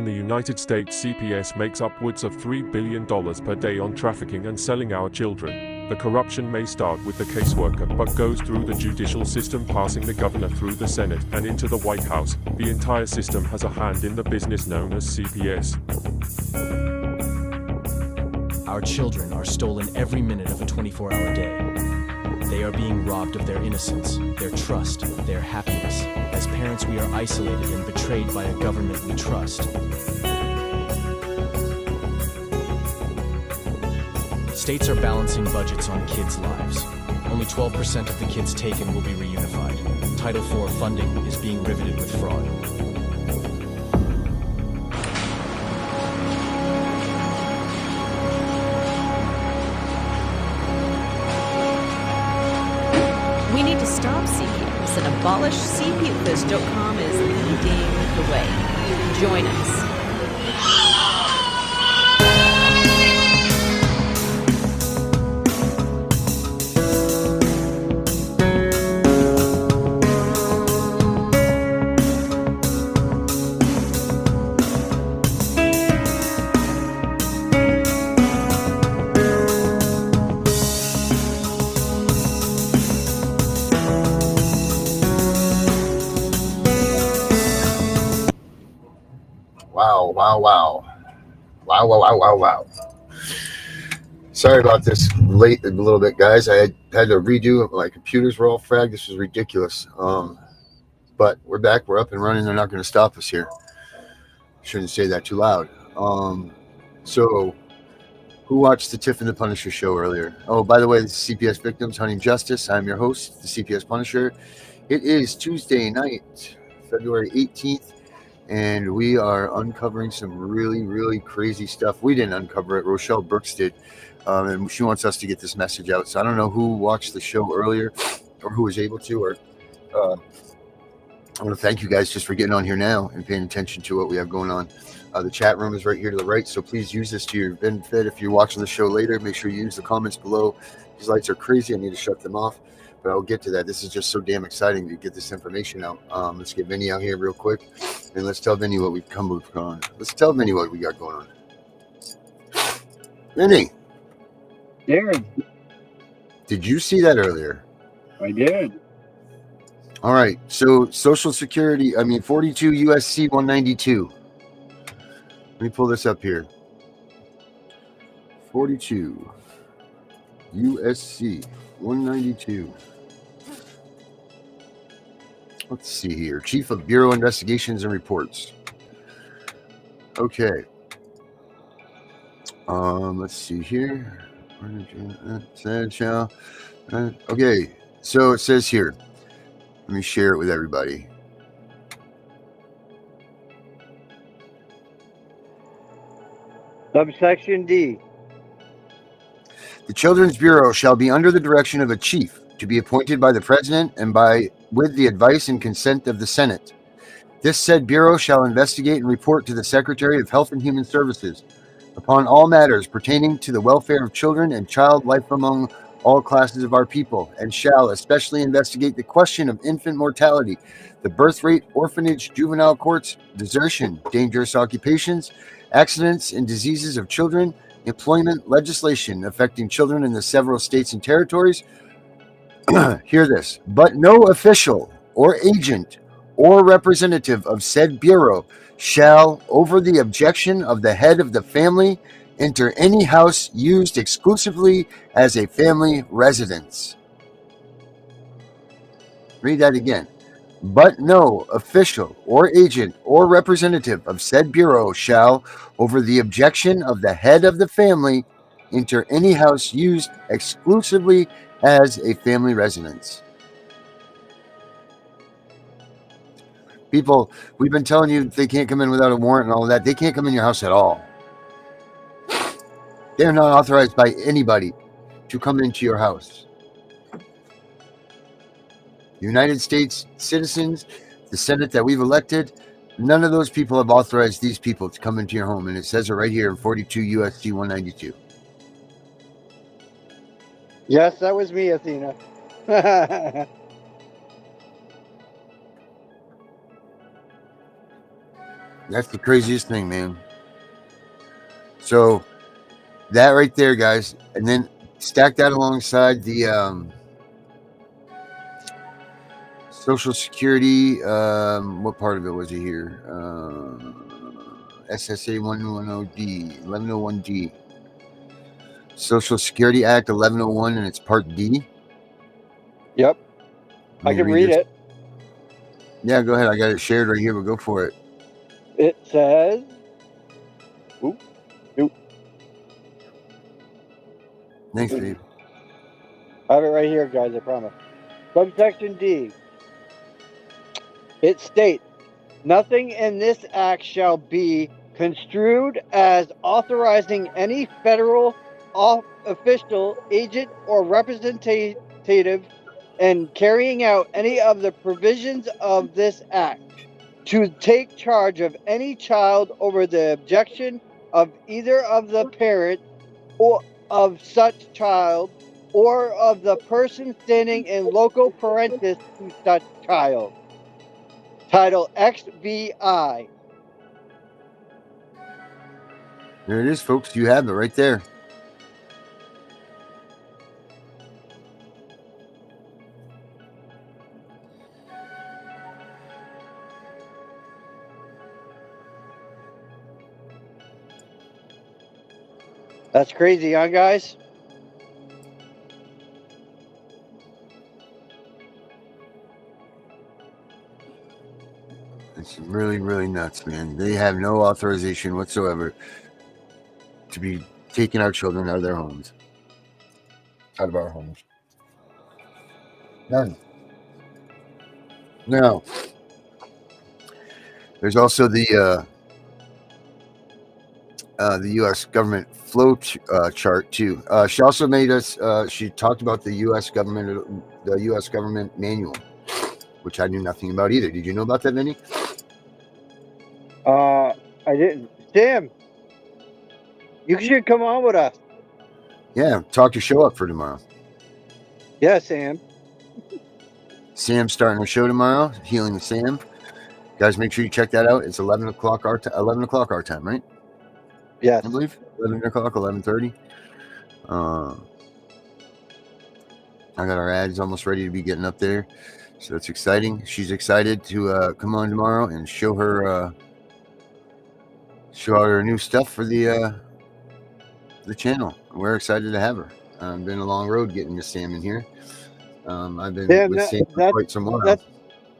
In the United States, CPS makes upwards of $3 billion per day on trafficking and selling our children. The corruption may start with the caseworker, but goes through the judicial system, passing the governor through the Senate and into the White House. The entire system has a hand in the business known as CPS. Our children are stolen every minute of a 24-hour day. They are being robbed of their innocence, their trust, their happiness. As parents, we are isolated and betrayed by a government we trust. States are balancing budgets on kids' lives. Only 12% of the kids taken will be reunified. Title IV funding is being riveted with fraud. We need to stop CPS and abolish CPS.com is leading the way. Join us. Wow. Sorry about this late a little bit, guys. I had to redo it. My computers were all fragged. This was ridiculous. But we're back. We're up and running. They're not going to stop us here. Shouldn't say that too loud. So who watched the Tiff and the Punisher show earlier? Oh, by the way, this is CPS Victims Hunting Justice. I'm your host, the CPS Punisher. It is Tuesday night, February 18th. And we are uncovering some really, really crazy stuff. We didn't uncover it. Rochelle Brooks did. And she wants us to get this message out. So I don't know who watched the show earlier or who was able to. Or I want to thank you guys just for getting on here now and paying attention to what we have going on. The chat room is right here to the right. So please use this to your benefit. If you're watching the show later, make sure you use the comments below. These lights are crazy. I need to shut them off. But I'll get to that. This is just so damn exciting to get this information out. Let's get Vinny out here real quick. And let's tell Vinny what we've come on. Let's tell Vinny what we got going on. Vinny. Darren. Did you see that earlier? I did. All right. So Social Security, 42 USC 192. Let me pull this up here. 42 USC 192. Let's see here. Chief of Bureau Investigations and Reports. Okay. Let's see here. Okay. So it says here. Let me share it with everybody. Subsection D. The Children's Bureau shall be under the direction of a chief to be appointed by the President and with the advice and consent of the Senate. This said bureau shall investigate and report to the Secretary of Health and Human Services upon all matters pertaining to the welfare of children and child life among all classes of our people, and shall especially investigate the question of infant mortality, the birth rate, orphanage, juvenile courts, desertion, dangerous occupations, accidents and diseases of children, employment legislation affecting children in the several states and territories. Hear this. But no official or agent or representative of said bureau shall, over the objection of the head of the family, enter any house used exclusively as a family residence. Read that again. But no official or agent or representative of said bureau shall, over the objection of the head of the family, enter any house used exclusively as a family residence. People, we've been telling you they can't come in without a warrant and all of that. They can't come in your house at all. They're not authorized by anybody to come into your house. United States citizens, the Senate that we've elected, none of those people have authorized these people to come into your home. And it says it right here in 42 USC 192. Yes, that was me, Athena. That's the craziest thing, man. So that right there, guys, and then stack that alongside the Social Security. What part of it was it here? SSA 110D, 1101D. Social Security Act 1101, and it's Part D. Yep. Let I me can read this. it. Yeah, go ahead. I got it shared right here, but go for it. It says, Thanks, Dave. I have it right here, guys, I promise. Subsection D. It states, nothing in this act shall be construed as authorizing any federal official, agent, or representative in carrying out any of the provisions of this act to take charge of any child over the objection of either of the parents or of such child or of the person standing in loco parentis to such child. Title XVI. There it is, folks. You have it right there. That's crazy, huh, guys? It's really, really nuts, man. They have no authorization whatsoever to be taking our children out of their homes. Out of our homes. None. Now, there's also the U.S. government flow chart too. She also made us. She talked about the U.S. government manual, which I knew nothing about either. Did you know about that, Vinny? I didn't. Sam, you should come on with us. Yeah, talk your show up for tomorrow. Yeah, Sam. Sam's starting a show tomorrow. Healing with Sam. Guys, make sure you check that out. It's 11 o'clock our time. 11 o'clock our time, right? Yes. I believe 11 o'clock, 11:30. I got our ads almost ready to be getting up there, so it's exciting. She's excited to come on tomorrow and show her new stuff for the channel. We're excited to have her. Been a long road getting Miss Sam in here. I've been Sam, with Sam for quite some while.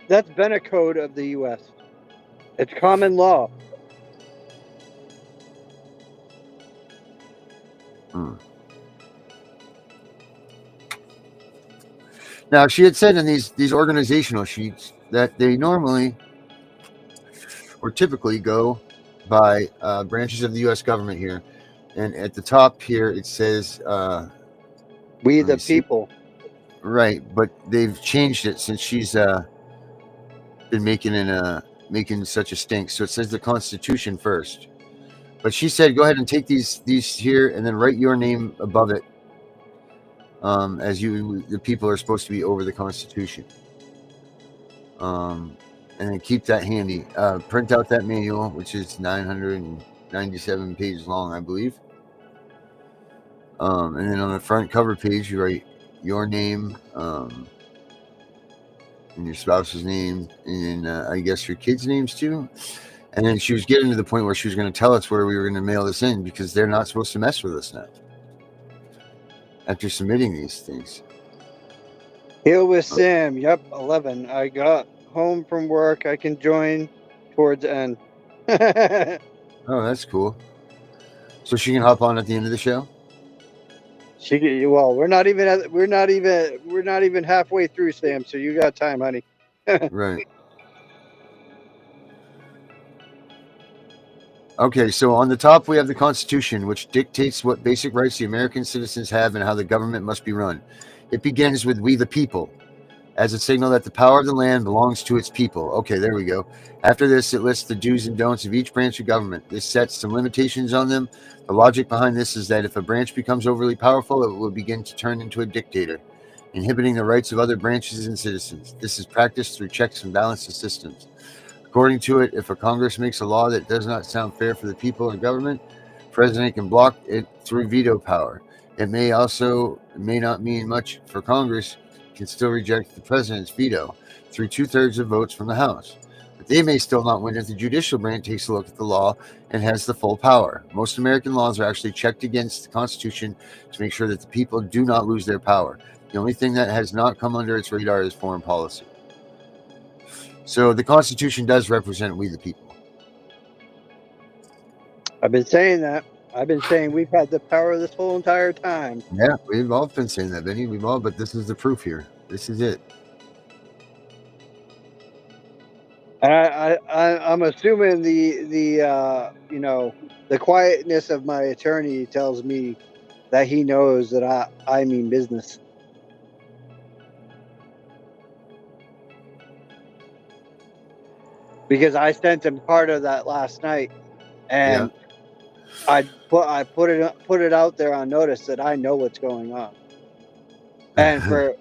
That's been a code of the U.S. It's common law. Now, she had said in these organizational sheets that they normally or typically go by branches of the U.S. government here, and at the top here it says We the people. Right, but they've changed it since she's been making such a stink. So it says the Constitution first. But she said, go ahead and take these here and then write your name above it, as the people are supposed to be over the Constitution. And then keep that handy. Print out that manual, which is 997 pages long, I believe. And then on the front cover page, you write your name, and your spouse's name, and I guess your kids' names too. And then she was getting to the point where she was going to tell us where we were going to mail this in, because they're not supposed to mess with us now after submitting these things. Heal with Sam. Yep, 11. I got home from work. I can join towards end. Oh, that's cool. So she can hop on at the end of the show. Well, we're not even halfway through, Sam. So you got time, honey. Right. Okay, so on the top we have the Constitution, which dictates what basic rights the American citizens have and how the government must be run. It begins with "We the people," as a signal that the power of the land belongs to its people. Okay, there we go. After this, it lists the do's and don'ts of each branch of government. This sets some limitations on them. The logic behind this is that if a branch becomes overly powerful, it will begin to turn into a dictator, inhibiting the rights of other branches and citizens. This is practiced through checks and balances systems. According to it, if a Congress makes a law that does not sound fair for the people and government, the president can block it through veto power. It may not mean much for Congress, can still reject the president's veto through 2/3 of votes from the House. But they may still not win if the judicial branch takes a look at the law and has the full power. Most American laws are actually checked against the Constitution to make sure that the people do not lose their power. The only thing that has not come under its radar is foreign policy. So the Constitution does represent we the people. I've been saying that. I've been saying we've had the power this whole entire time. Yeah, we've all been saying that, Benny. But this is the proof here. This is it. I'm assuming the quietness of my attorney tells me that he knows that I mean business. Because I sent him part of that last night, and I put it out there on notice that I know what's going on. And for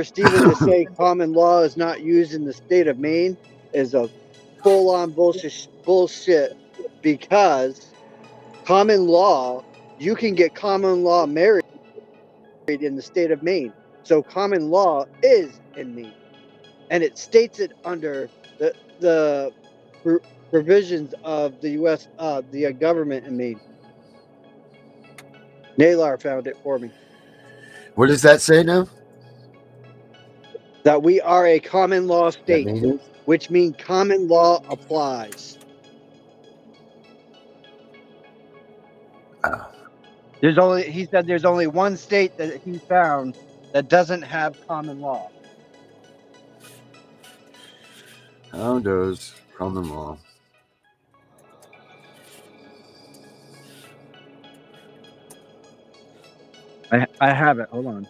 Stephen to say common law is not used in the state of Maine is a full-on bullshit, because common law, you can get common law married in the state of Maine. So common law is in Maine, and it states it under the provisions of the U.S. The government in Maine. Naylor found it for me. What does that say now? That we are a common law state, which means common law applies. He said there's only one state that he found that doesn't have common law. How does common law? I have it. Hold on.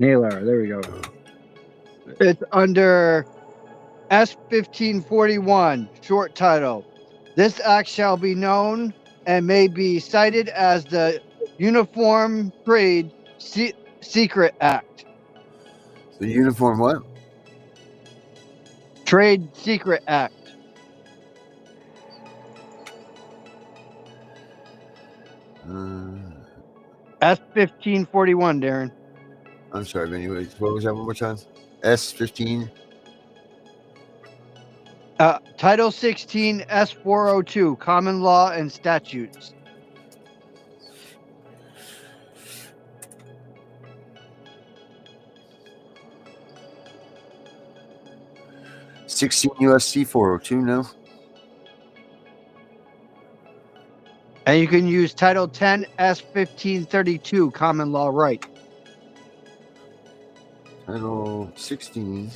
Naylor, there we go. It's under S-1541, short title. This act shall be known and may be cited as the Uniform Trade Secret Act. The Uniform what? Trade Secret Act. S-1541, Darren. I'm sorry, but anyways, what was that one more time? S-15? Title 16, S-402, Common Law and Statutes. U.S.C. 402, no? And you can use Title 10, S-1532, Common Law Right. Title 16.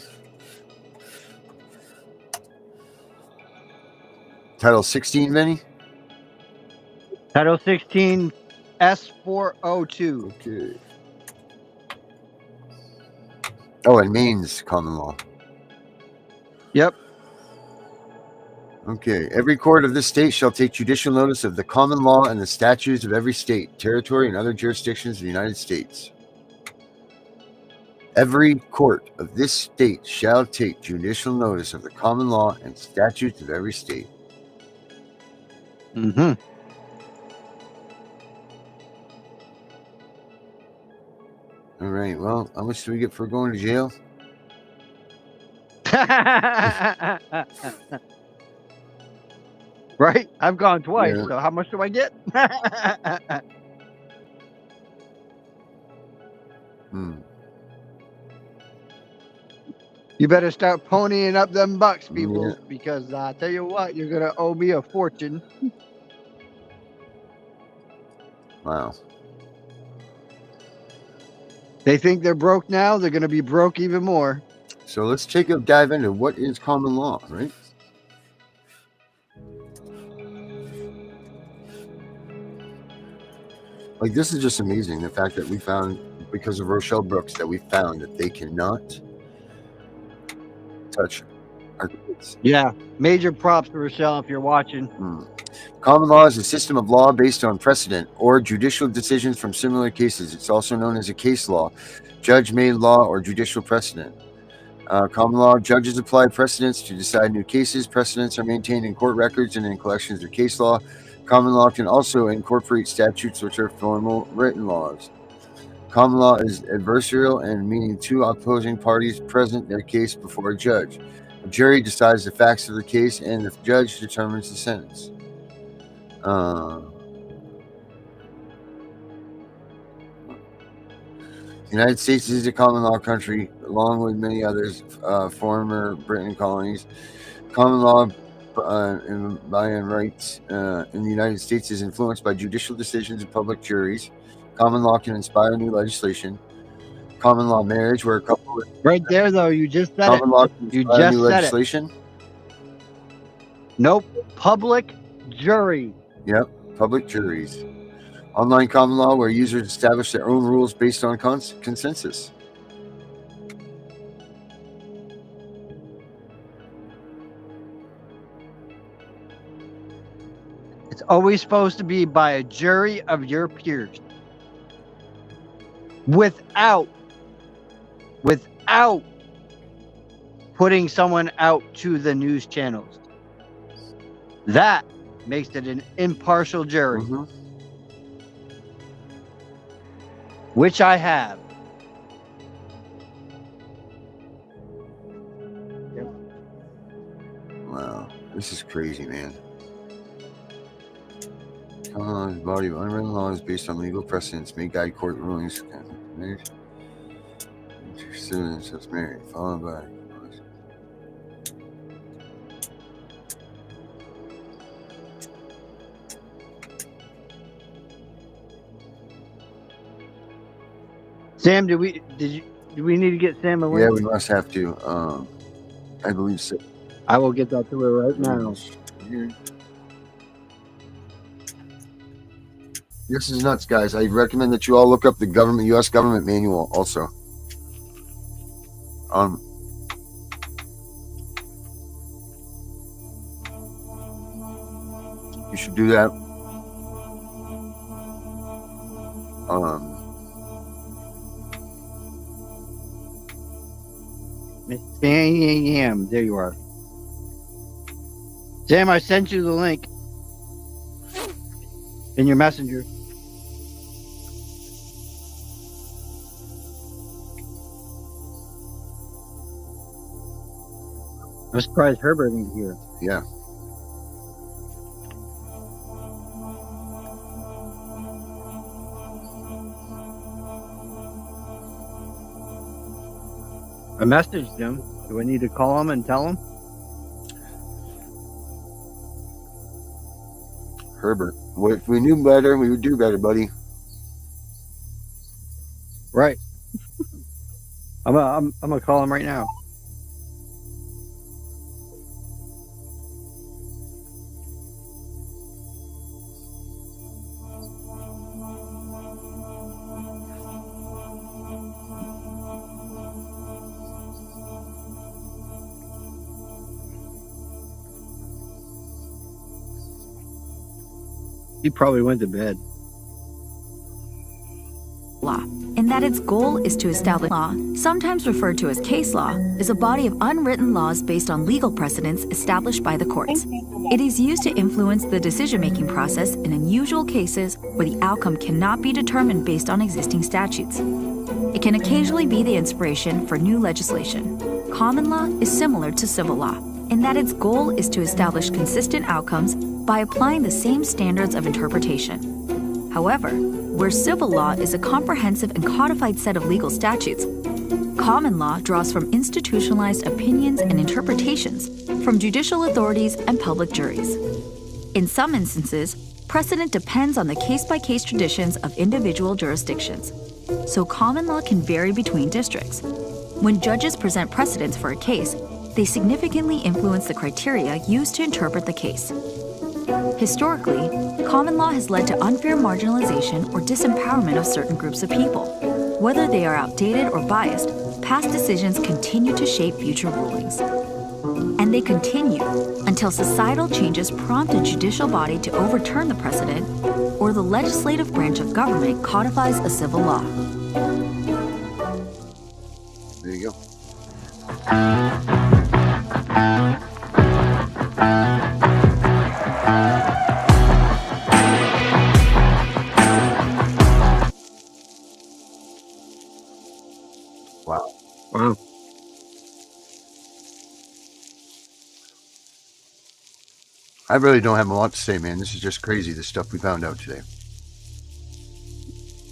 Title 16, Benny? Title 16, S-402. Okay. Oh, it means common law. Yep. Okay. Every court of this state shall take judicial notice of the common law and the statutes of every state, territory, and other jurisdictions of the United States. Every court of this state shall take judicial notice of the common law and statutes of every state. Mm-hmm. All right. Well, how much do we get for going to jail? Right? I've gone twice, Yeah. so how much do I get? You better start ponying up them bucks, people, because I tell you what, you're going to owe me a fortune. Wow. They think they're broke now, they're going to be broke even more. So let's take a dive into what is common law, right? Like, this is just amazing. The fact that we found, because of Rochelle Brooks, that we found that they cannot touch our kids. Yeah. Major props to Rochelle if you're watching. Common law is a system of law based on precedent or judicial decisions from similar cases. It's also known as a case law, judge-made law, or judicial precedent. Common law judges apply precedents to decide new cases. Precedents are maintained in court records and in collections of case law. Common law can also incorporate statutes, which are formal written laws. Common law is adversarial, and meaning two opposing parties present their case before a judge. A jury decides the facts of the case, and the judge determines the sentence. The United States is a common law country, along with many others, former Britain colonies. Common law by and rights in the United States is influenced by judicial decisions and public juries. Common law can inspire new legislation. Common law marriage, where a couple Right there, though, you just said common it. law can You inspire just new said it. legislation. Nope. Public jury. Yep, public juries. Online common law, where users establish their own rules based on consensus. It's always supposed to be by a jury of your peers. Without putting someone out to the news channels. That makes it an impartial jury. Which I have. Wow, this is crazy, man. Common law is a body of unwritten laws based on legal precedents, may guide court rulings. Citizens that's married, followed by. Sam, do we need to get Sam a link? Yeah, we must have to. I believe so. I will get that to her right now. This is nuts, guys. I recommend that you all look up the U.S. government manual also. You should do that. Sam, there you are. Sam, I sent you the link in your messenger. I'm surprised Herbert isn't here. Yeah. I messaged him. Do I need to call him and tell him? Herbert. Well, if we knew better, we would do better, buddy. Right. I'm gonna call him right now. He probably went to bed. Law, in that its goal is to establish law, sometimes referred to as case law, is a body of unwritten laws based on legal precedents established by the courts. It is used to influence the decision-making process in unusual cases where the outcome cannot be determined based on existing statutes. It can occasionally be the inspiration for new legislation. Common law is similar to civil law, in that its goal is to establish consistent outcomes by applying the same standards of interpretation. However, where civil law is a comprehensive and codified set of legal statutes, common law draws from institutionalized opinions and interpretations from judicial authorities and public juries. In some instances, precedent depends on the case-by-case traditions of individual jurisdictions, so common law can vary between districts. When judges present precedents for a case, they significantly influence the criteria used to interpret the case. Historically, common law has led to unfair marginalization or disempowerment of certain groups of people. Whether they are outdated or biased, past decisions continue to shape future rulings. And and they continue until societal changes prompt a judicial body to overturn the precedent, or the legislative branch of government codifies a civil law. There you go. Wow. Wow. I really don't have a lot to say, man. This is just crazy, the stuff we found out today.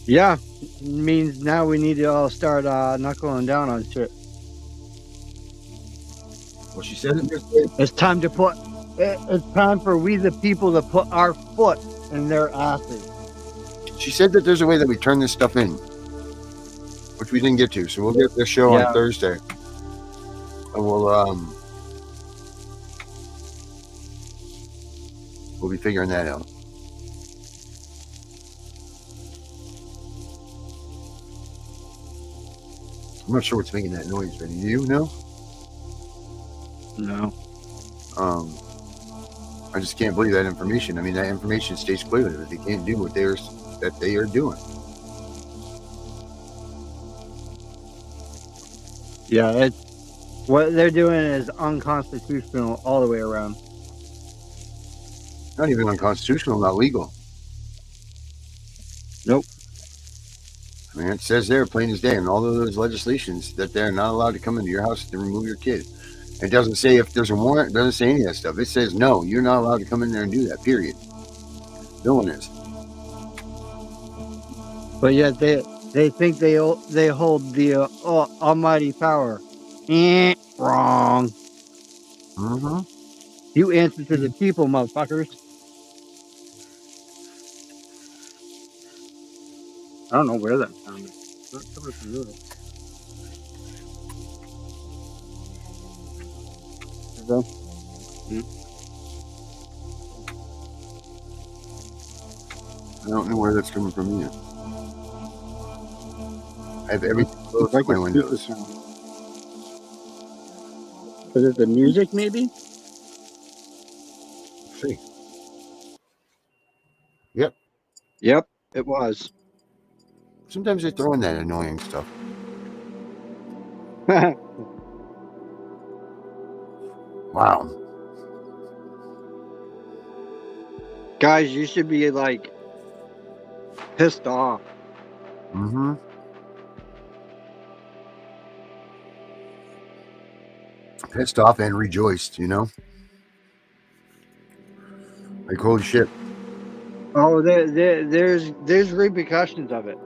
Yeah, means now we need to all start knuckling down on shit. Well, she said it. It's time to put. It's time for we the people to put our foot in their asses. She said that there's a way that we turn this stuff in, which we didn't get to. So we'll get this show on Thursday, and we'll be figuring that out. I'm not sure what's making that noise, but do you know? No. I just can't believe that information. I mean, that information states clearly that they can't do what they are doing. Yeah, it's what they're doing is unconstitutional all the way around. Not even unconstitutional, not legal. Nope. I mean, it says there, plain as day, in all of those legislations that they're not allowed to come into your house to remove your kid. It doesn't say if there's a warrant. It doesn't say any of that stuff. It says, no, you're not allowed to come in there and do that, period. No one is. But yet they think they hold the almighty power. Wrong. Mm-hmm. You answer to the people, motherfuckers. I don't know where that sounded. Not coming from you. I don't know where that's coming from yet. I have everything closed to my windows. Is it the music, maybe? See. Yep. Yep, it was. Sometimes they throw in that annoying stuff. Wow. Guys, you should be like pissed off. Mm-hmm. Pissed off and rejoiced, you know? Like, holy shit. Oh, there's repercussions of it.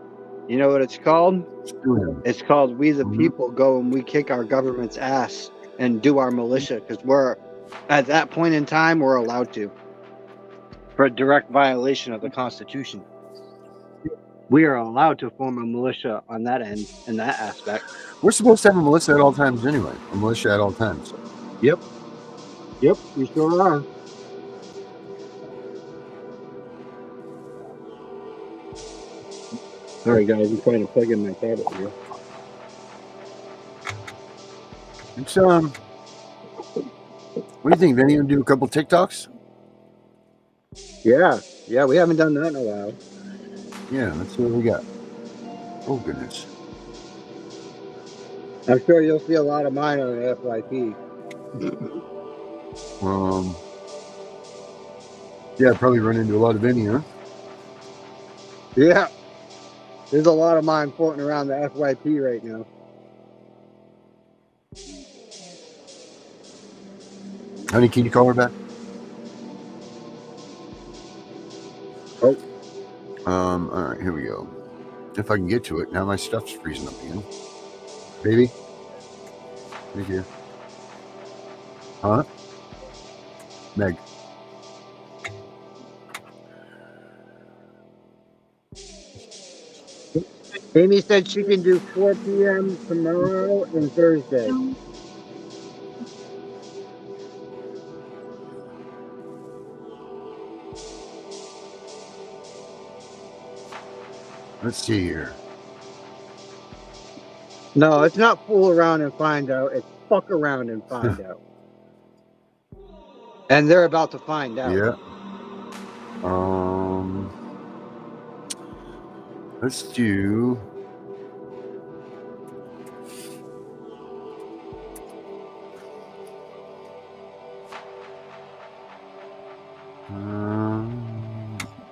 You know what it's called? It's called We the People Go and we kick our government's ass and do our militia, because we're at that point in time we're allowed to, for a direct violation of the Constitution. We are allowed to form a militia on that end, in that aspect. We're supposed to have a militia at all times anyway. A militia at all times. Yep, you sure are. Sorry guys, I'm trying to plug in my tablet here. It's what do you think, Vinny? You do a couple TikToks? Yeah, we haven't done that in a while. Yeah, let's see what we got. Oh goodness. I'm sure you'll see a lot of mine on the FYP. Yeah, probably run into a lot of Vinny, huh? Yeah. There's a lot of mine floating around the FYP right now. Honey, can you call her back? Oh. All right, here we go. If I can get to it. Now my stuff's freezing up again. Baby? Right here. Huh? Meg. Amy said she can do 4 p.m. tomorrow and Thursday. Let's see here. No, it's not fool around and find out. It's fuck around and find out. And they're about to find out. Yeah. Let's do.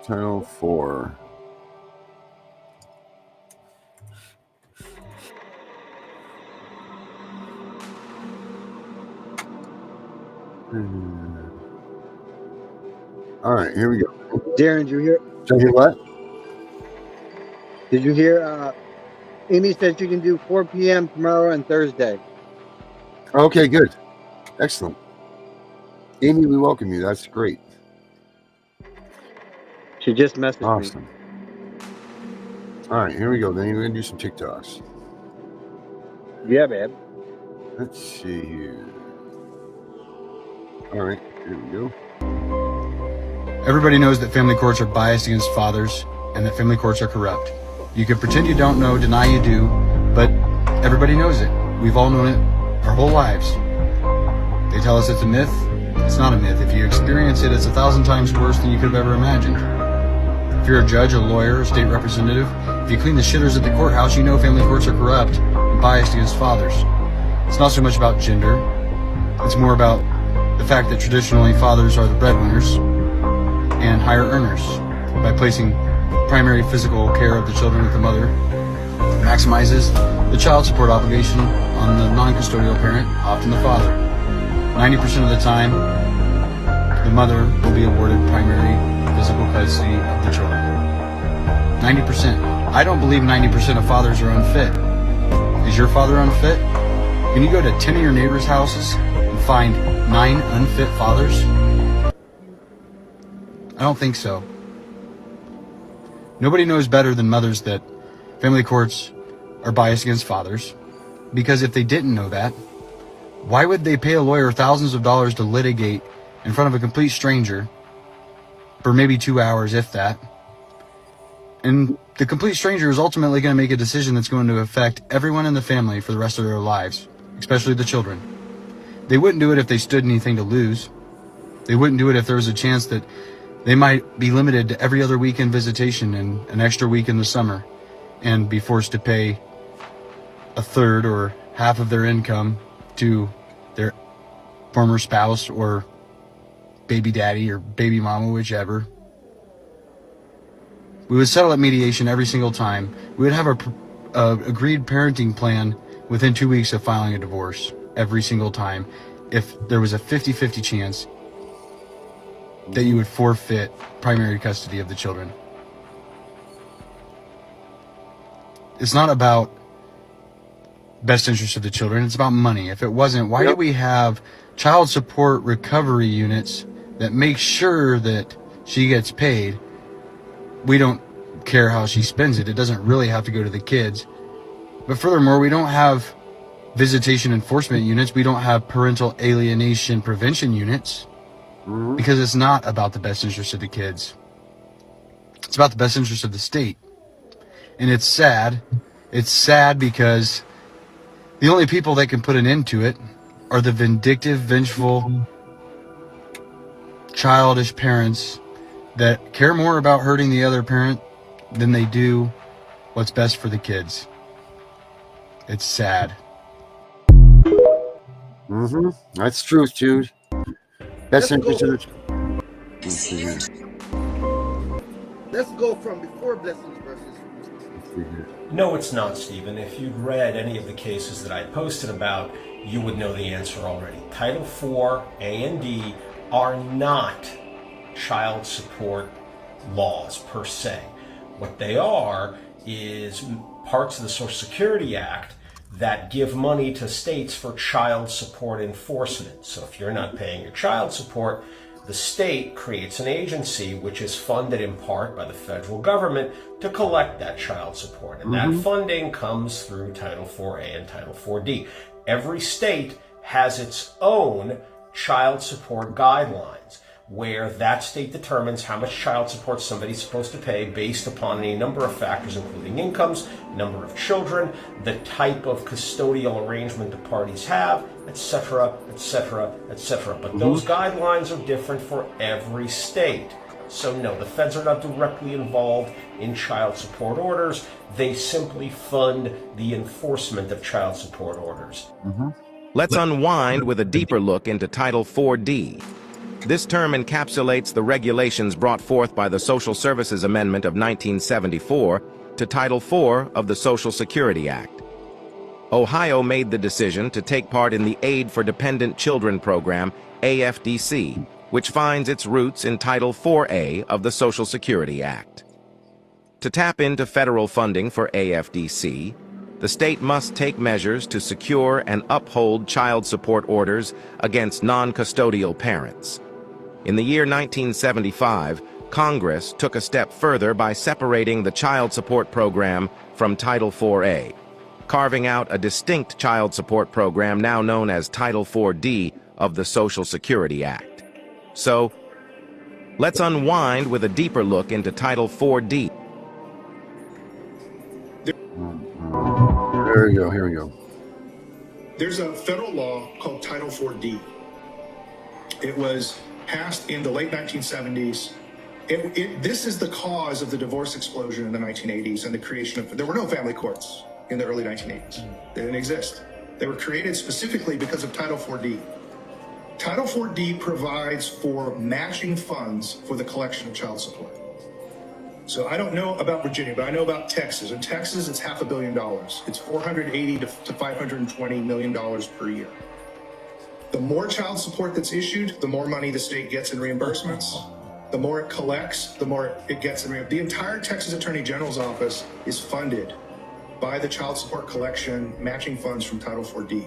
Title 4. All right, here we go. Darren, did you hear? Did you hear what? Did you hear? Amy said she can do 4 p.m. tomorrow and Thursday. Okay, good. Excellent. Amy, we welcome you. That's great. She just messaged me. Awesome. All right, here we go. Then we're going to do some TikToks. Yeah, babe. Let's see here. All right, here we go. Everybody knows that family courts are biased against fathers and that family courts are corrupt. You can pretend you don't know, deny you do, but everybody knows it. We've all known it our whole lives. They tell us it's a myth. It's not a myth. If you experience it, it's 1,000 times worse than you could have ever imagined. If you're a judge, a lawyer, a state representative, if you clean the shitters at the courthouse, you know family courts are corrupt and biased against fathers. It's not so much about gender. It's more about the fact that traditionally fathers are the breadwinners and higher earners. By placing primary physical care of the children with the mother, maximizes the child support obligation on the non-custodial parent, often the father. 90% of the time, the mother will be awarded primary physical custody of the children. 90%. I don't believe 90% of fathers are unfit. Is your father unfit? Can you go to 10 of your neighbors' houses and find 9 unfit fathers? I don't think so. Nobody knows better than mothers that family courts are biased against fathers, because if they didn't know that, why would they pay a lawyer thousands of dollars to litigate in front of a complete stranger for maybe 2 hours, if that? And the complete stranger is ultimately going to make a decision that's going to affect everyone in the family for the rest of their lives, especially the children. They wouldn't do it if they stood anything to lose. They wouldn't do it if there was a chance that they might be limited to every other weekend visitation and an extra week in the summer and be forced to pay a third or half of their income to their former spouse or baby daddy or baby mama, whichever. We would settle at mediation every single time. We would have a agreed parenting plan within 2 weeks of filing a divorce every single time if there was a 50-50 chance that you would forfeit primary custody of the children. It's not about best interest of the children, it's about money. If it wasn't, why do we have child support recovery units that make sure that she gets paid? We don't care how she spends it. It doesn't really have to go to the kids. But furthermore, we don't have visitation enforcement units. We don't have parental alienation prevention units. Because it's not about the best interest of the kids. It's about the best interest of the state. And it's sad. It's sad because the only people that can put an end to it are the vindictive, vengeful, childish parents that care more about hurting the other parent than they do what's best for the kids. It's sad. That's truth, dude. Best interest of the. Let's go from before blessings versus. No, it's not, Stephen. If you'd read any of the cases that I posted about, you would know the answer already. Title IV, A and D are not child support laws per se. What they are is parts of the Social Security Act that give money to states for child support enforcement. So if you're not paying your child support, the state creates an agency which is funded in part by the federal government to collect that child support. And that funding comes through Title IV-A and Title IV-D. Every state has its own child support guidelines. where that state determines how much child support somebody's supposed to pay based upon a number of factors, including incomes, number of children, the type of custodial arrangement the parties have, etc., etc., etc. But those guidelines are different for every state. So no, the feds are not directly involved in child support orders. They simply fund the enforcement of child support orders. Let's unwind with a deeper look into Title 4D. This term encapsulates the regulations brought forth by the Social Services Amendment of 1974 to Title IV of the Social Security Act. Ohio made the decision to take part in the Aid for Dependent Children program, AFDC, which finds its roots in Title 4A of the Social Security Act. To tap into federal funding for AFDC, the state must take measures to secure and uphold child support orders against non-custodial parents. In the year 1975, Congress took a step further by separating the child support program from Title 4A, carving out a distinct child support program now known as Title 4D of the Social Security Act. So, let's unwind with a deeper look into Title 4D. Here we go. There's a federal law called Title 4D. It was passed in the late 1970s. This is the cause of the divorce explosion in the 1980s and the creation of, there were no family courts in the early 1980s. They didn't exist. They were created specifically because of Title 4D. Title 4D provides for matching funds for the collection of child support. So I don't know about Virginia, but I know about Texas. In Texas, it's $500 million. It's $480 to $520 million per year. The more child support that's issued, the more money the state gets in reimbursements. The more it collects, the more it gets in reimbursements. The entire Texas Attorney General's office is funded by the child support collection matching funds from Title 4D.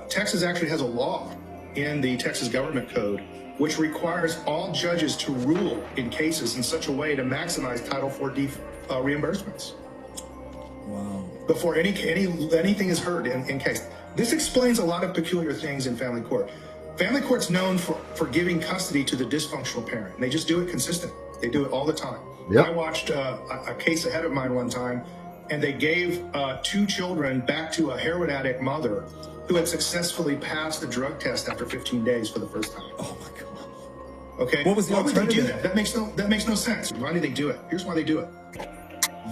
Texas actually has a law in the Texas Government Code which requires all judges to rule in cases in such a way to maximize Title 4D reimbursements. Wow. Before anything is heard in case. This explains a lot of peculiar things in family court. Family court's known for giving custody to the dysfunctional parent. And they just do it consistent. They do it all the time. Yep. I watched a case ahead of mine one time, and they gave 2 children back to a heroin addict mother who had successfully passed the drug test after 15 days for the first time. Oh my God. Okay. What was the alternative? Why would they do that? That makes no sense. Why do they do it? Here's why they do it.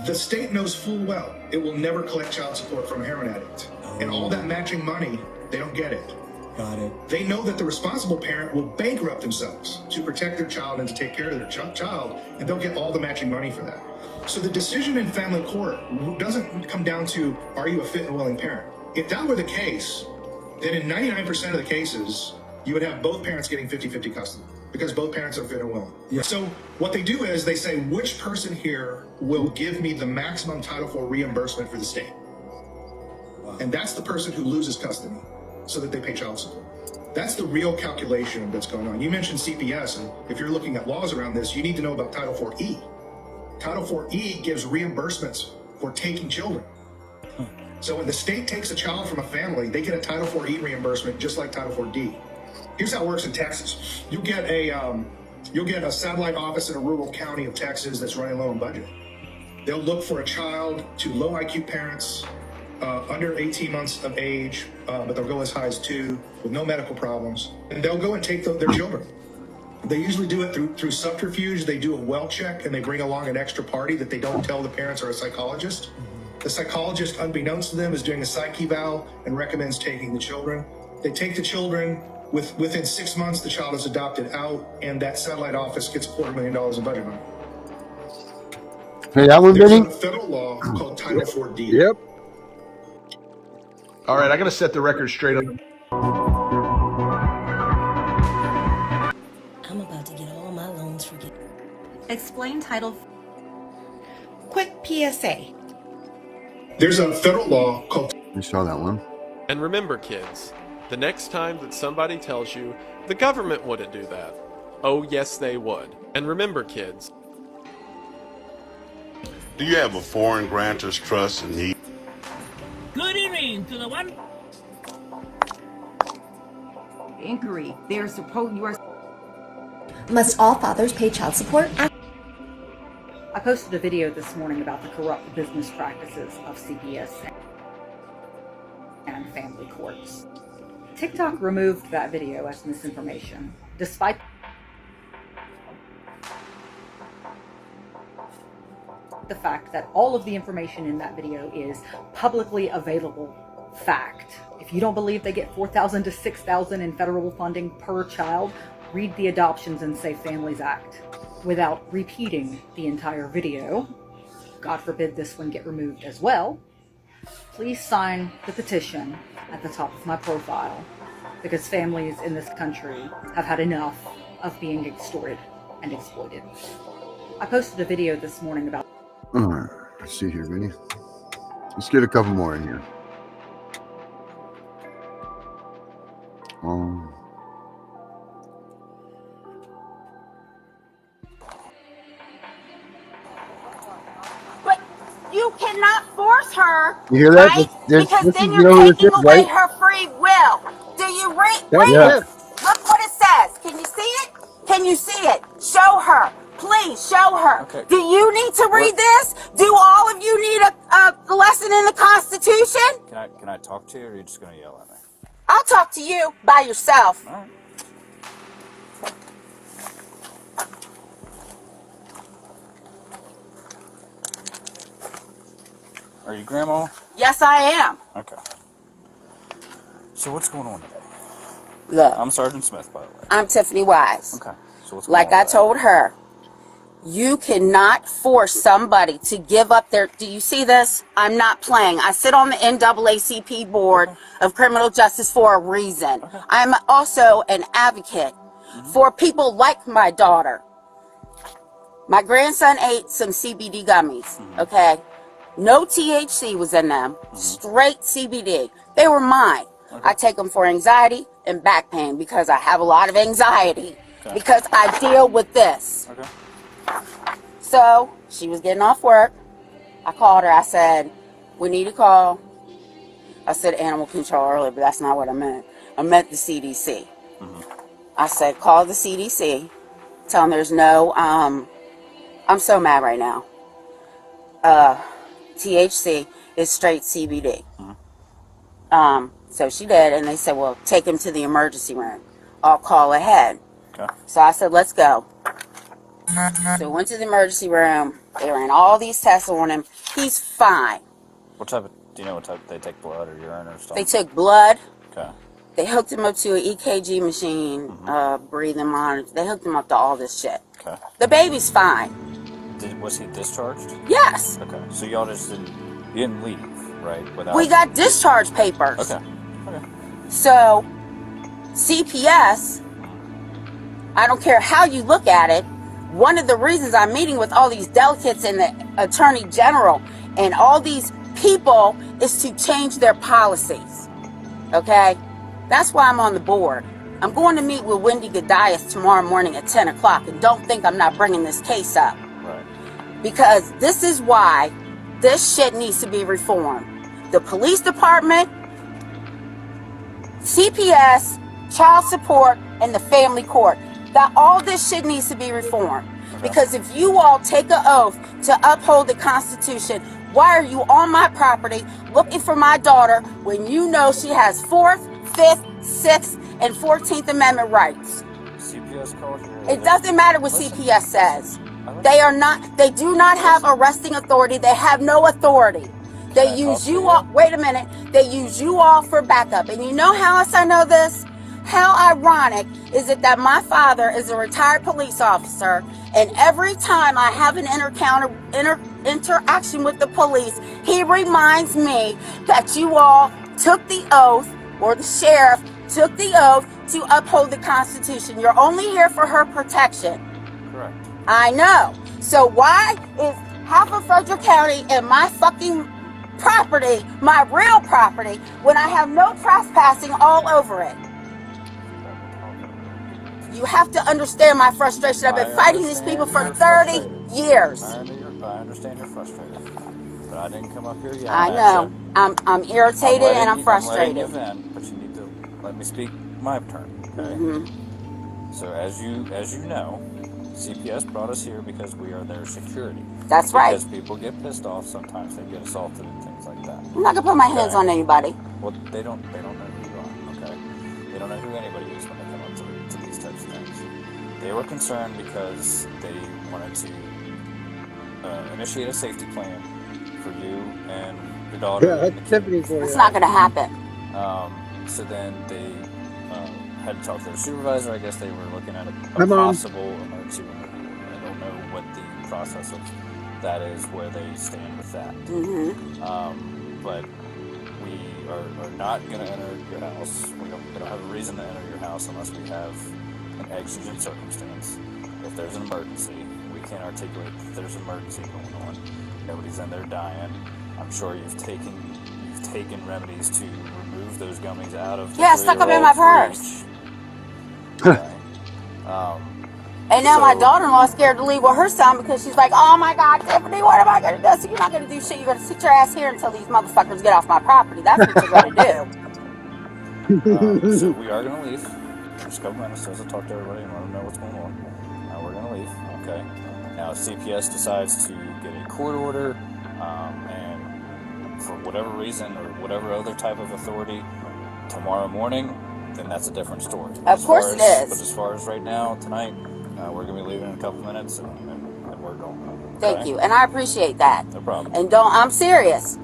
The state knows full well it will never collect child support from a heroin addict. And all that matching money, they don't get it. Got it. They know that the responsible parent will bankrupt themselves to protect their child and to take care of their child, and they'll get all the matching money for that. So the decision in family court doesn't come down to, are you a fit and willing parent? If that were the case, then in 99% of the cases, you would have both parents getting 50-50 custody because both parents are fit and willing. Yeah. So what they do is they say, which person here will give me the maximum Title IV reimbursement for the state? Wow. And that's the person who loses custody so that they pay child support. That's the real calculation that's going on. You mentioned CPS, and if you're looking at laws around this, you need to know about Title 4E. Title 4E gives reimbursements for taking children. So when the state takes a child from a family, they get a Title 4E reimbursement just like Title 4D. Here's how it works in Texas. You'll get a satellite office in a rural county of Texas that's running low on budget. They'll look for a child to low IQ parents, under 18 months of age, but they'll go as high as 2 with no medical problems, and they'll go and take their children. They usually do it through subterfuge. They do a well check, and they bring along an extra party that they don't tell the parents or a psychologist. The psychologist, unbeknownst to them, is doing a psych eval and recommends taking the children. They take the children. Within 6 months, the child is adopted out, and that satellite office gets $250,000 in budget money. Hey, that one, There's Benny? a federal law called Title 4D. Yep. All right, I got to set the record straight up. I'm about to get all my loans forgiven. Explain Title. Quick PSA. There's a federal law called... You saw that one. And remember, kids, the next time that somebody tells you the government wouldn't do that, oh yes they would. And remember, kids. Do you have a foreign grantor's trust and need? Good evening to the one. Inquiry. They are supposed. You are. Must all fathers pay child support? I posted a video this morning about the corrupt business practices of CPS and family courts. TikTok removed that video as misinformation, despite the fact that all of the information in that video is publicly available fact. If you don't believe they get $4,000 to $6,000 in federal funding per child, read the Adoptions and Safe Families Act. Without repeating the entire video, God forbid this one get removed as well, please sign the petition at the top of my profile, because families in this country have had enough of being extorted and exploited. I posted a video this morning about... All right, let's see here, Vinny. Let's get a couple more in here. But you cannot force her, You hear that? right? This Because is, then you know you're who this taking is, away right? her free will. Do you read Yeah. it? Look what it says. Can you see it? Can you see it? Show her. Please show her. Okay. Do you need to read this? Do all of you need a lesson in the Constitution? Can I talk to you, or are you just gonna yell at me? I'll talk to you by yourself. All right. Are you Grandma? Yes, I am. Okay. So what's going on today? Look. I'm Sergeant Smith, by the way. I'm Tiffany Wise. Okay. So what's going Like on I today? told her, you cannot force somebody to give up their... Do you see this? I'm not playing. I sit on the NAACP board of criminal justice for a reason. I'm also an advocate for people like my daughter. My grandson ate some CBD gummies, okay? No THC was in them, straight CBD. They were mine. I take them for anxiety and back pain because I have a lot of anxiety because I deal with this. Okay. So she was getting off work. I called her. I said, we need to call. I said animal control earlier, but that's not what I meant. I meant the CDC. I said, call the CDC. Tell them there's no, I'm so mad right now. THC is straight CBD. So she did, and they said, well, take him to the emergency room. I'll call ahead. Okay. So I said, let's go. So we went to the emergency room. They ran all these tests on him. He's fine. What type of, do you know what type, they take blood or urine or stuff? They took blood. Okay. They hooked him up to an EKG machine, breathing monitor. They hooked him up to all this shit. Okay. The baby's fine. Was he discharged? Yes. Okay. So y'all just didn't, you didn't leave, right? Without... We got discharge papers. Okay. Okay. So, CPS, I don't care how you look at it, one of the reasons I'm meeting with all these delegates and the Attorney General and all these people is to change their policies. Okay? That's why I'm on the board. I'm going to meet with Wendy Gadias tomorrow morning at 10 o'clock, and don't think I'm not bringing this case up. Right. Because this is why this shit needs to be reformed. The police department, CPS, child support, and the family court. That all this shit needs to be reformed. Because if you all take an oath to uphold the Constitution, why are you on my property looking for my daughter when you know she has 4th, 5th, 6th, and 14th Amendment rights? CPS calls you. It doesn't matter what CPS says. They do not have arresting authority. They have no authority. They use you all, wait a minute, they use you all for backup. And you know how else I know this? How ironic is it that my father is a retired police officer, and every time I have an interaction with the police, he reminds me that you all took the oath, or the sheriff took the oath to uphold the Constitution. You're only here for her protection. Correct. I know. So why is half of Frederick County and my fucking property, my real property, when I have no trespassing all over it? You have to understand my frustration. I've been fighting these people for 30 years. I understand you're frustrated, but I didn't come up here yet. I know. I'm irritated and I'm frustrated. I'm letting you vent, but you need to let me speak my turn, okay? So as you know, CPS brought us here because we are their security. That's right. Because people get pissed off sometimes, they get assaulted and things like that. I'm not gonna put my hands on anybody. Well, they don't know who you are, okay? They don't know who anybody is when they come up to these types of things. They were concerned because they wanted to initiate a safety plan for you and your daughter. Yeah, that's Tiffany for you. It's not gonna happen. So then they had to talk to their supervisor. I guess they were looking at a possible emergency room. I don't know what the process of that is, where they stand with that. But we are not going to enter your house. We don't have a reason to enter your house unless we have an exigent circumstance. If there's an emergency, we can't articulate that there's an emergency going on. Nobody's in there dying. I'm sure you've taken remedies to remove those gummies out of the stuck them in my purse. Okay. And now my daughter-in-law is scared to leave with her son because she's like, oh my God, Tiffany, what am I going to do? So you're not going to do shit. You're going to sit your ass here until these motherfuckers get off my property. That's what you're going to do. So we are going to leave. Just a couple minutes as I talk to everybody and let them know what's going on. Now we're going to leave. Okay. Now if CPS decides to get a court order and for whatever reason or whatever other type of authority tomorrow morning, then that's a different story. Of course it is. But as far as right now, tonight, we're going to be leaving in a couple minutes and we're going. Thank you. And I appreciate that. No problem. And I'm serious.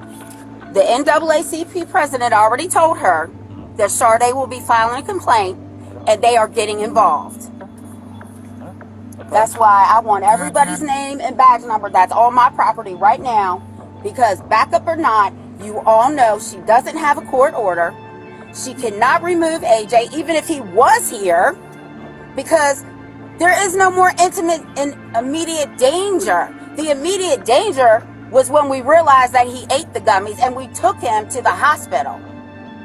The NAACP president already told her that Sade will be filing a complaint and they are getting involved. That's why I want everybody's name and badge number that's on my property right now, because backup or not, you all know she doesn't have a court order. She cannot remove AJ even if he was here, because there is no more intimate and immediate danger. The immediate danger was when we realized that he ate the gummies and we took him to the hospital.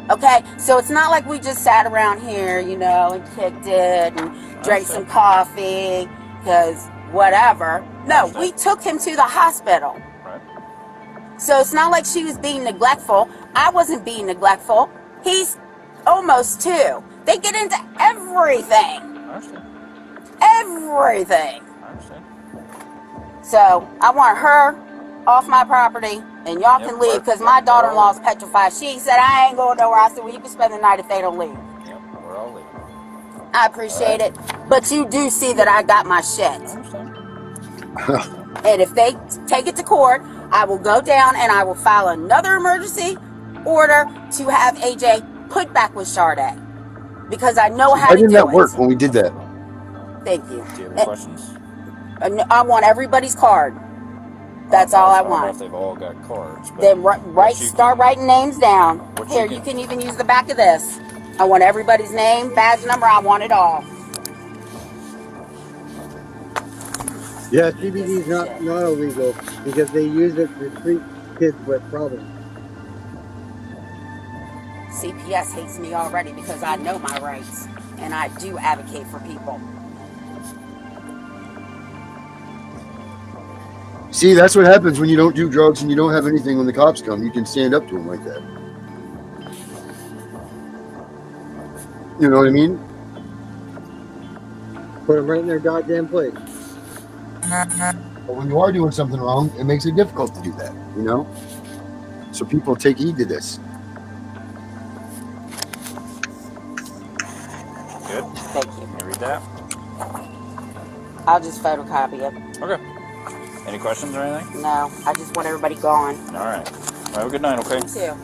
Okay, so it's not like we just sat around here, and kicked it and drank some coffee, because whatever. No, we took him to the hospital. So it's not like she was being neglectful. I wasn't being neglectful. He's almost 2. They get into everything. Everything. So I want her off my property, and y'all can leave, because my daughter-in-law is petrified. She said, I ain't going nowhere. I said, well, you can spend the night if they don't leave. Yep, we're all leaving. I appreciate it. But you do see that I got my shit. And if they take it to court, I will go down and I will file another emergency order to have AJ put back with Sade, because I know how to do it. Why didn't that work when we did that? Thank you. Do you have any questions? I want everybody's card. That's all I want. If they've all got cards. Then start writing names down. Here, you can even use the back of this. I want everybody's name, badge number. I want it all. Yeah, CBD is not illegal because they use it to treat kids with problems. CPS hates me already because I know my rights and I do advocate for people. See, that's what happens when you don't do drugs and you don't have anything when the cops come. You can stand up to them like that. You know what I mean? Put them right in their goddamn place. But when you are doing something wrong, it makes it difficult to do that, So people take heed to this. Good. Thank you. Can you read that? I'll just photocopy it. Okay. Any questions or anything? No, I just want everybody gone. All right. Well, have a good night, okay? You too.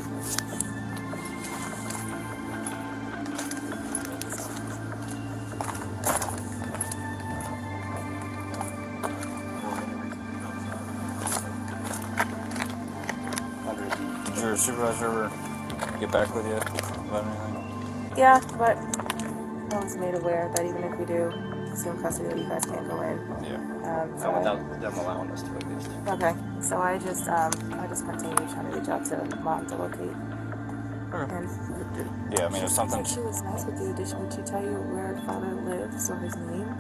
Did your supervisor ever get back with you about anything? Yeah, but no one's made aware that even if we do assume custody, that you guys can't go in. Yeah. So without them allowing us to at least. okay, so I just continue trying to reach out to mom to locate. And Yeah, I mean, if something. she was nice with you. Did she tell you where father lives or his name?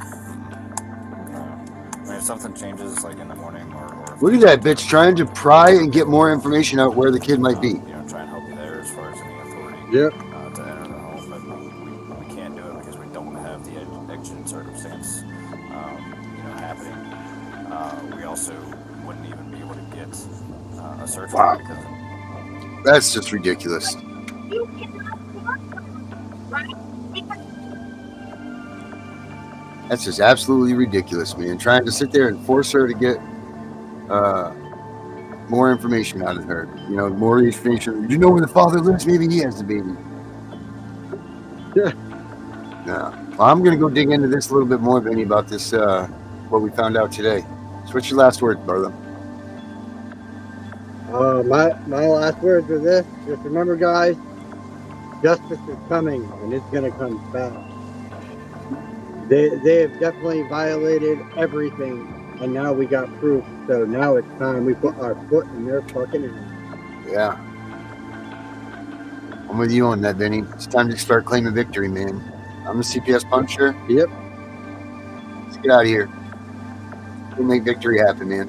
I mean, if something changes, like in the morning or Look at that bitch trying to pry and get more information out where the kid might be. try and help you there as far as any authority Yep. to enter the home, but we can't do it because we don't have the exigent we also wouldn't even be able to get a search Wow. warrant because That's just ridiculous. That's just absolutely ridiculous, man. Trying to sit there and force her to get more information out of her. You know, more information. You know where the father lives? Maybe he has the baby. Yeah. No. Well, I'm going to go dig into this a little bit more, Vinny, about this, what we found out today. So what's your last words, brother? My last words are this. Just remember, guys, justice is coming, and it's going to come fast. They have definitely violated everything, and now we got proof. So now it's time we put our foot in their fucking hand. Yeah. I'm with you on that, Vinny. It's time to start claiming victory, man. I'm the CPS Punisher. Yep. Let's get out of here. We'll make victory happen, man.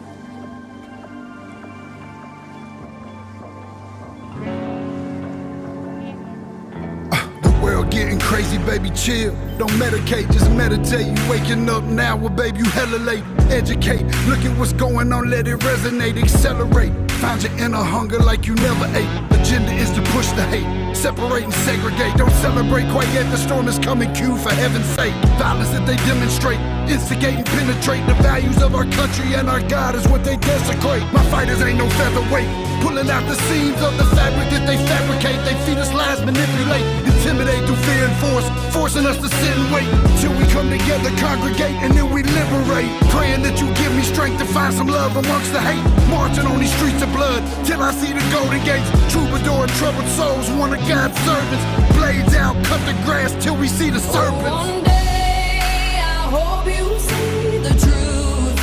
Getting crazy, baby, chill. Don't medicate, just meditate. You waking up now, well, babe, you hella late. Educate, look at what's going on, let it resonate, accelerate. Find your inner hunger like you never ate. Agenda is to push the hate, separate and segregate. Don't celebrate quite yet, the storm is coming, Q, for heaven's sake. Violence that they demonstrate, instigate and penetrate. The values of our country and our God is what they desecrate. My fighters ain't no featherweight, pulling out the seams of the fabric that they fabricate. They feed us lies, manipulate, intimidate through fear and force, forcing us to sit and wait till we come together, congregate, and then we liberate. Praying that you give me strength to find some love amongst the hate. Marching on these streets of blood till I see the golden gates. Troubadour and troubled souls, one of God's servants. Blades out, cut the grass till we see the serpents. One day I hope you see the truth.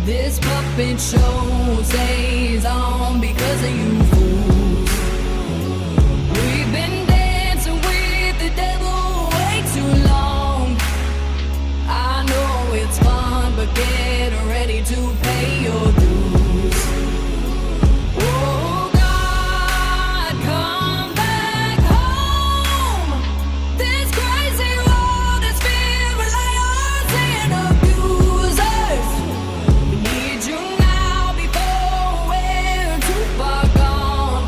This puppet show stays on because of you fools. We've been dancing with the devil way too long. I know it's fun, but get ready to pay your dues. Oh God, come back home. This crazy world is filled with liars and abusers. We need you now before we're too far gone.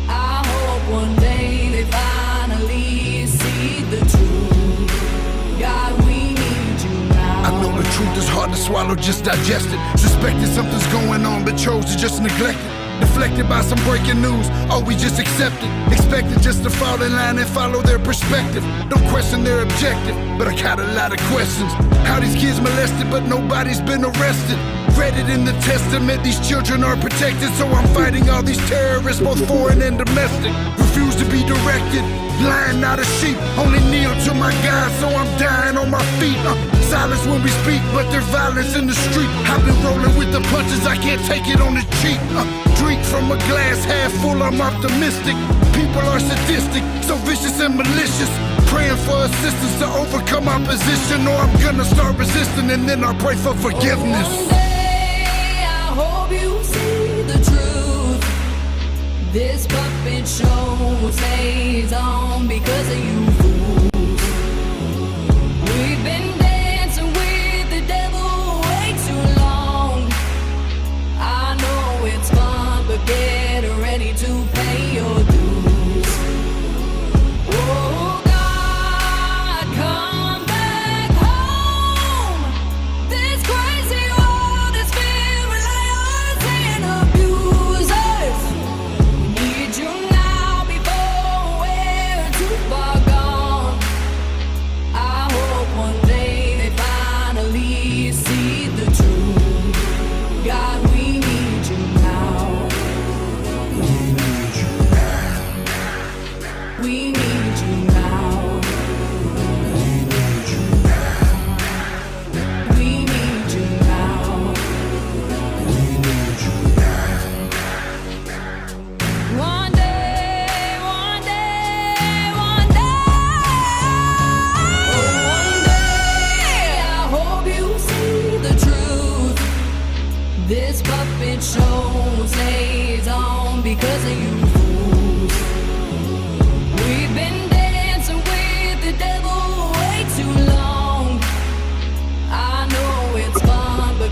I hope one day they finally see the truth. God, we need you now. I know the truth is hard to swallow, just digest it. Suspected something's going on, but chose to just neglect it. Deflected by some breaking news, oh, we just accept it. Expected just to fall in line and follow their perspective. Don't question their objective, but I got a lot of questions. How these kids molested, but nobody's been arrested. Read it in the testament, these children are protected. So I'm fighting all these terrorists, both foreign and domestic. Refuse to be directed, lying not a sheep. Only kneel to my God, so I'm dying on my feet. Silence when we speak, but there's violence in the street. I've been rolling with the punches, I can't take it on the cheap. Drink from a glass half full, I'm optimistic. People are sadistic, so vicious and malicious. Praying for assistance to overcome opposition, or I'm gonna start resisting and then I'll pray for forgiveness. One day I hope you see the truth. This puppet show stays on because of you fools. We've been dancing with the devil way too long. I know it's fun, but get ready to pay your dues. Oh God, come back home. This crazy world is filled with liars and abusers. We need you now before we're too far gone. I hope one day they finally see the truth. God, we need you now. We need you now. We need you now. We need you now. We need you now. We need you now. One day, one day, one day I hope you see the truth. This puppet show stays on because of you fools. We've been dancing with the devil way too long. I know it's fun, but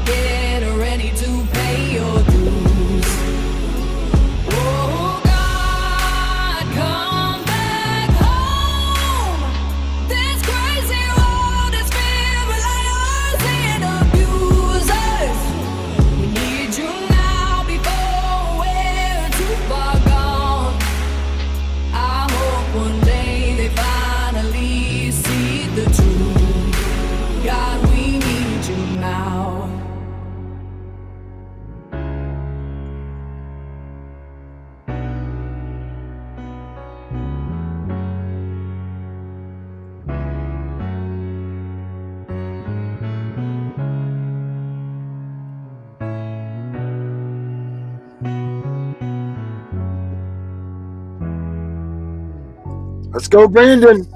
Let's go, Brandon.